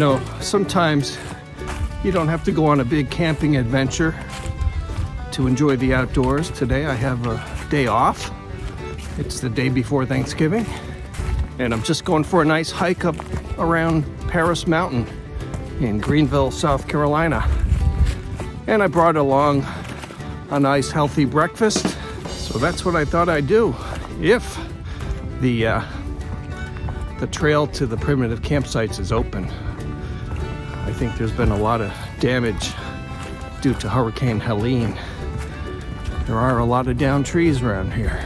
know, sometimes you don't have to go on a big camping adventure to enjoy the outdoors. Today I have a day off. It's the day before Thanksgiving, and I'm just going for a nice hike up around Paris Mountain in Greenville, South Carolina. And I brought along a nice healthy breakfast. So that's what I thought I'd do if the trail to the primitive campsites is open. I think there's been a lot of damage due to Hurricane Helene. There are a lot of downed trees around here,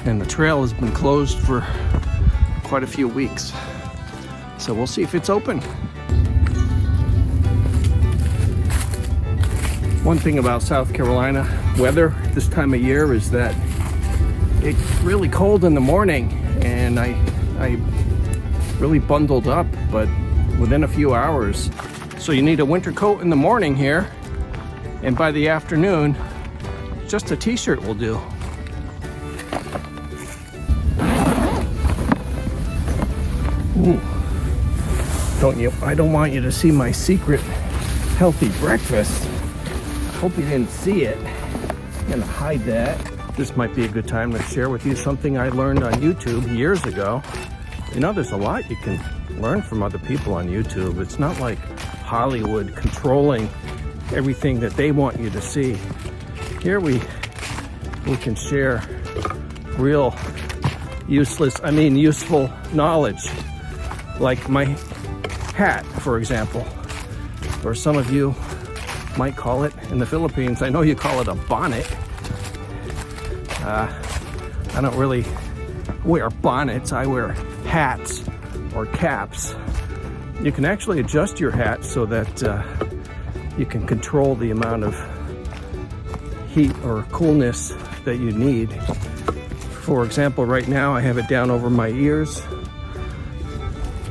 and the trail has been closed for quite a few weeks. So we'll see if it's open. One thing about South Carolina weather this time of year is that it's really cold in the morning, and I really bundled up, but within a few hours. So you need a winter coat in the morning here, and by the afternoon, just a t-shirt will do. Ooh. I don't want you to see my secret healthy breakfast. Hope you didn't see it. I'm gonna hide that. This might be a good time to share with you something I learned on YouTube years ago. You know, there's a lot you can learn from other people on YouTube. It's not like Hollywood controlling everything that they want you to see. Here we can share real useful knowledge, like my hat, for example, or some of you might call it in the Philippines. I know you call it a bonnet. I don't really wear bonnets. I wear hats or caps. You can actually adjust your hat so that you can control the amount of heat or coolness that you need. For example, right now I have it down over my ears,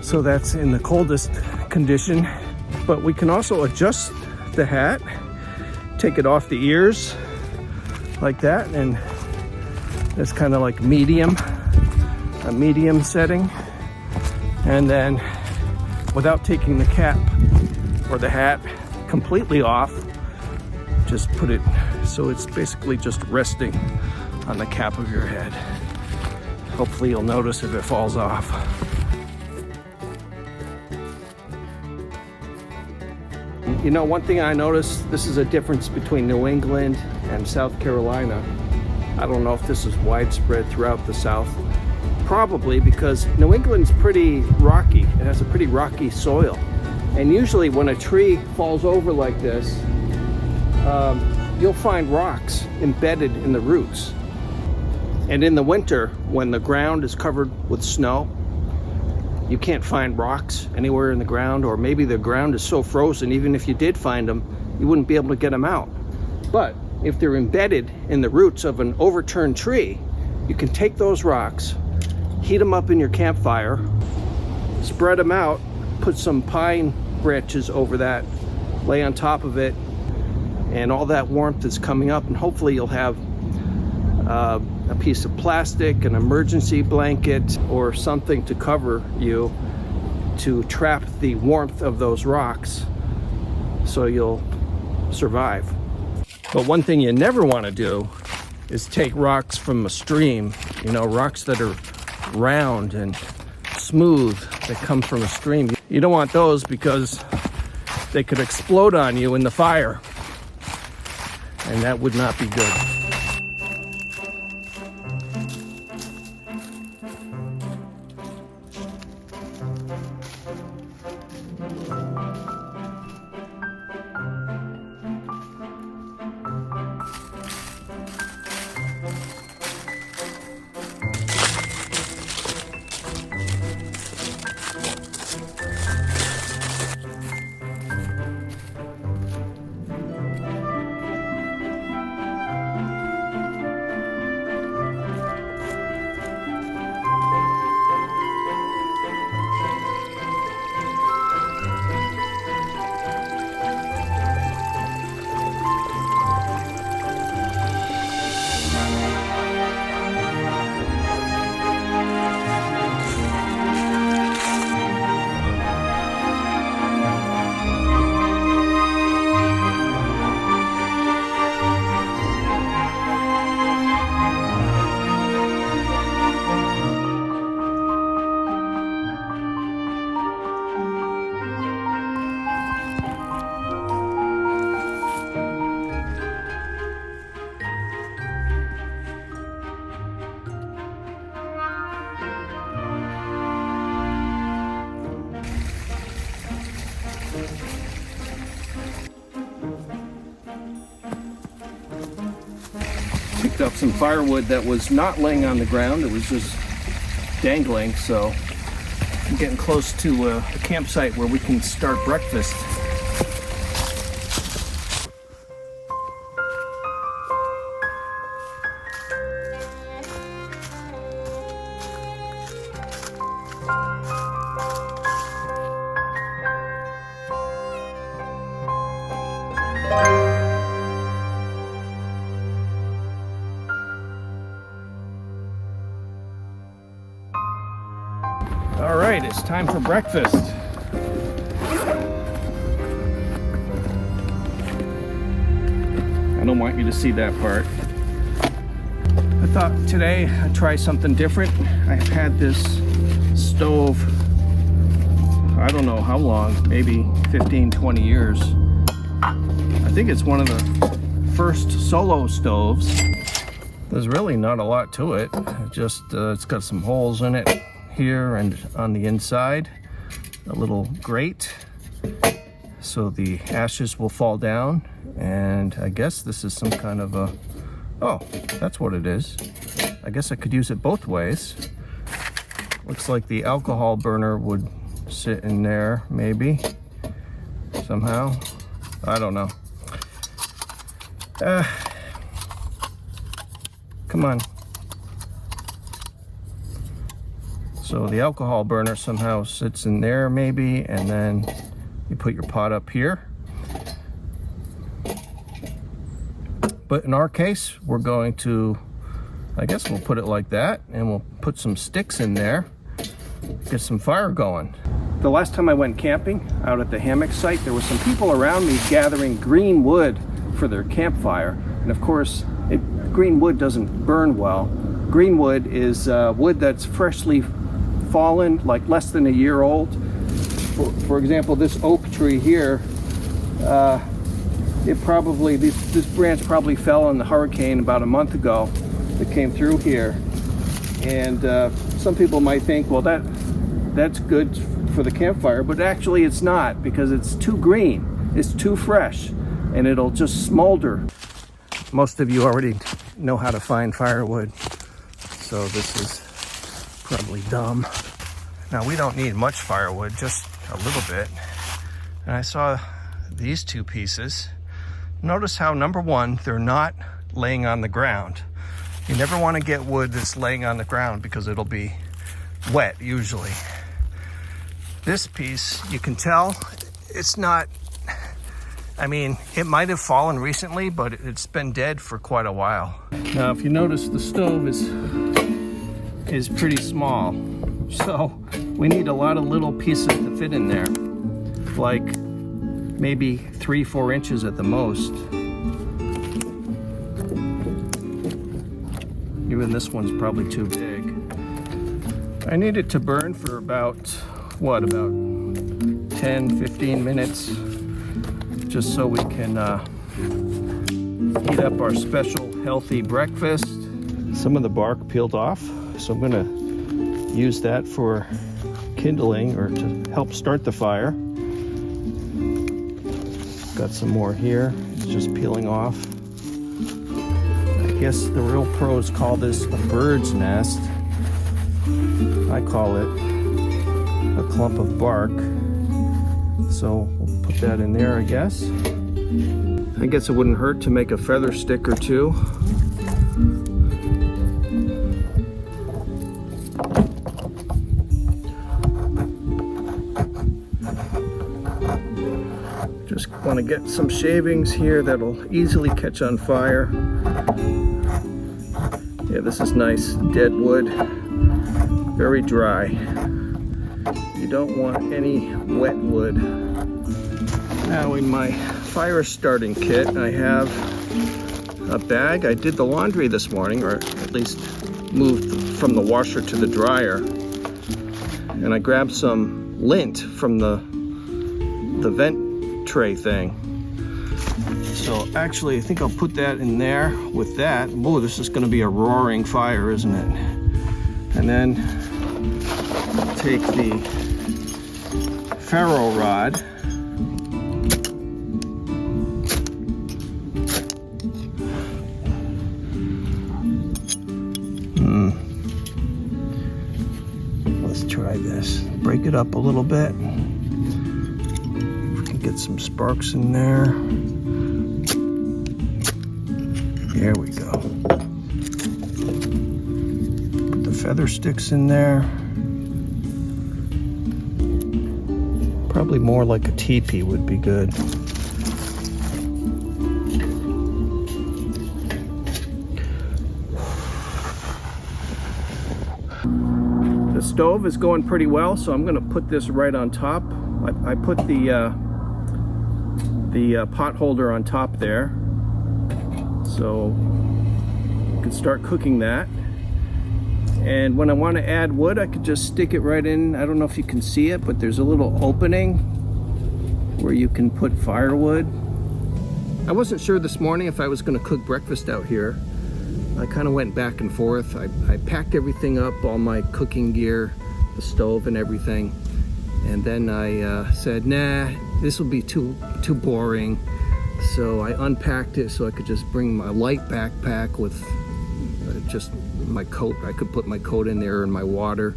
so that's in the coldest condition. But we can also adjust the hat, take it off the ears like that, and it's kind of like a medium setting. And then without taking the cap or the hat completely off, just put it so it's basically just resting on the cap of your head. Hopefully you'll notice if it falls off. You know, one thing I noticed, this is a difference between New England and South Carolina. I don't know if this is widespread throughout the South. Probably because New England's pretty rocky. It has a pretty rocky soil. And usually when a tree falls over like this, you'll find rocks embedded in the roots. And in the winter, when the ground is covered with snow, you can't find rocks anywhere in the ground, or maybe the ground is so frozen, even if you did find them, you wouldn't be able to get them out. But if they're embedded in the roots of an overturned tree, you can take those rocks, heat them up in your campfire, spread them out, put some pine branches over that, lay on top of it, and all that warmth is coming up, and hopefully you'll have a piece of plastic, an emergency blanket, or something to cover you to trap the warmth of those rocks so you'll survive. But one thing you never want to do is take rocks from a stream, you know, rocks that are round and smooth that come from a stream. You don't want those because they could explode on you in the fire, and that would not be good. picked up some firewood that was not laying on the ground. It was just dangling, so I'm getting close to a campsite where we can start breakfast. All right, it's time for breakfast. I don't want you to see that part. I thought today I'd try something different. I've had this stove, I don't know how long, maybe 15, 20 years. I think it's one of the first solo stoves. There's really not a lot to it. It's got some holes in it here and on the inside, a little grate so the ashes will fall down, and I guess this is some kind of a, oh, that's what it is. I guess I could use it both ways. Looks like the alcohol burner would sit in there, maybe, somehow. I don't know. Come on. So the alcohol burner somehow sits in there maybe, and then you put your pot up here. But in our case, we're going to, I guess we'll put it like that, and we'll put some sticks in there, get some fire going. The last time I went camping out at the hammock site, there were some people around me gathering green wood for their campfire. And of course, green wood doesn't burn well. Green wood is wood that's freshly fallen, like less than a year old. For example, this oak tree here, this branch probably fell in the hurricane about a month ago that came through here. And some people might think, well, that's good for the campfire, but actually it's not, because it's too green, it's too fresh, and it'll just smolder. Most of you already know how to find firewood, so this is probably dumb. Now, we don't need much firewood, just a little bit. And I saw these two pieces. Notice how, number one, they're not laying on the ground. You never want to get wood that's laying on the ground because it'll be wet usually. This piece, you can tell it's not, I mean, it might have fallen recently, but it's been dead for quite a while. Now, if you notice, the stove is pretty small. So we need a lot of little pieces to fit in there, like maybe 3-4 inches at the most. Even this one's probably too big. I need it to burn for about 10-15 minutes, just so we can heat up our special healthy breakfast. Some of the bark peeled off, so I'm gonna use that for kindling or to help start the fire. Got some more here, it's just peeling off. I guess the real pros call this a bird's nest. I call it a clump of bark. So we'll put that in there, I guess. I guess it wouldn't hurt to make a feather stick or two. Just want to get some shavings here that'll easily catch on fire. Yeah, this is nice dead wood, very dry. You don't want any wet wood. Now, in my fire starting kit, I have a bag. I did the laundry this morning, or at least moved from the washer to the dryer. And I grabbed some lint from the vent tray thing. So actually, I think I'll put that in there with that. Whoa, this is gonna be a roaring fire, isn't it? And then take the ferro rod. try this. Break it up a little bit. Get some sparks in there. There we go. Put the feather sticks in there. Probably more like a teepee would be good. The stove is going pretty well, so I'm going to put this right on top. I put the pot holder on top there, so you can start cooking that. And when I want to add wood, I could just stick it right in. I don't know if you can see it, but there's a little opening where you can put firewood. I wasn't sure this morning if I was going to cook breakfast out here. I kind of went back and forth. I packed everything up, all my cooking gear, the stove and everything. And then I said, nah, this will be too boring. So I unpacked it so I could just bring my light backpack with just my coat. I could put my coat in there and my water.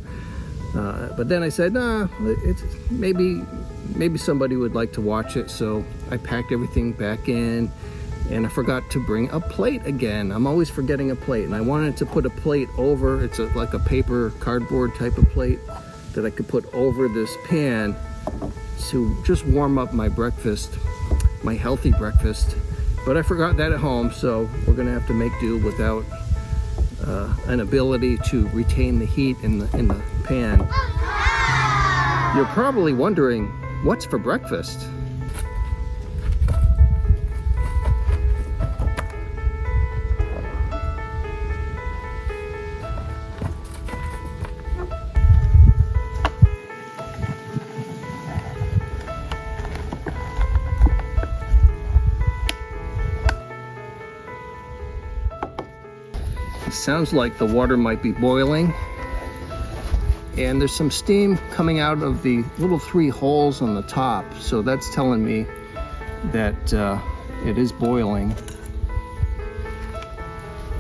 But then I said, nah, it's maybe somebody would like to watch it. So I packed everything back in, and I forgot to bring a plate again. I'm always forgetting a plate, and I wanted to put a plate over. It's like a paper cardboard type of plate that I could put over this pan to just warm up my breakfast, my healthy breakfast. But I forgot that at home, so we're gonna have to make do without an ability to retain the heat in the pan. You're probably wondering, what's for breakfast? It sounds like the water might be boiling, and there's some steam coming out of the little 3 holes on the top, so that's telling me that it is boiling.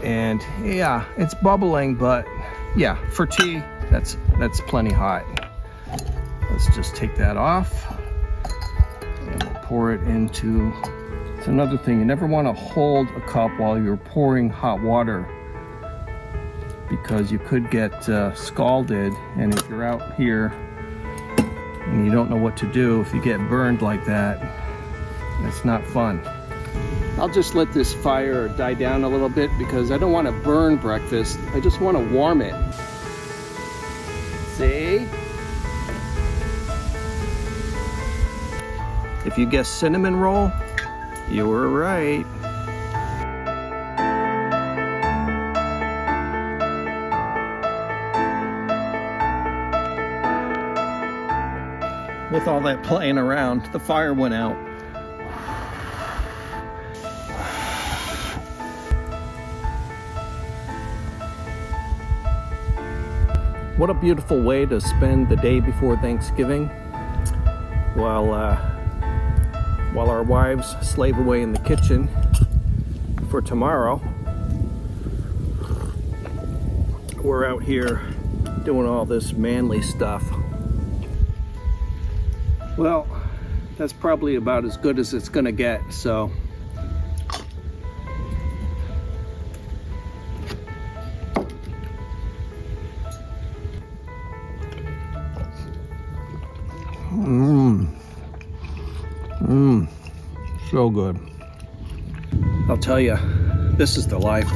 And yeah, it's bubbling, but yeah, for tea, that's plenty hot. Let's just take that off, and we'll pour it into. It's another thing, you never want to hold a cup while you're pouring hot water, because you could get scalded, and if you're out here and you don't know what to do, if you get burned like that, it's not fun. I'll just let this fire die down a little bit because I don't want to burn breakfast. I just want to warm it. See? If you guessed cinnamon roll, you were right. With all that playing around, the fire went out. What a beautiful way to spend the day before Thanksgiving while our wives slave away in the kitchen for tomorrow. We're out here doing all this manly stuff. Well, that's probably about as good as it's gonna get, so. So good. I'll tell you, this is the life.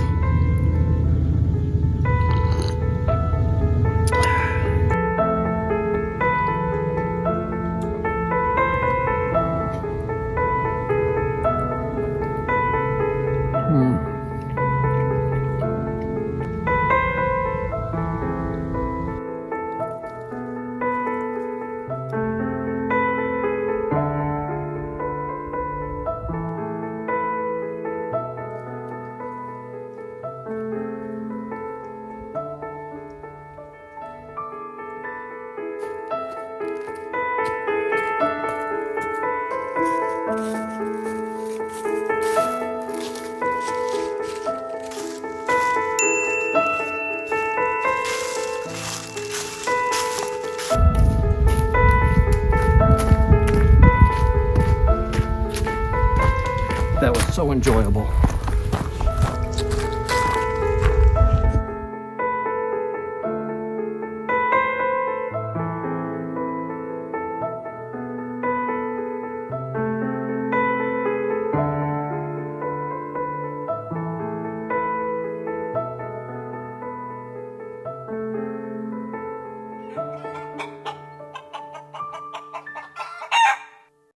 so enjoyable.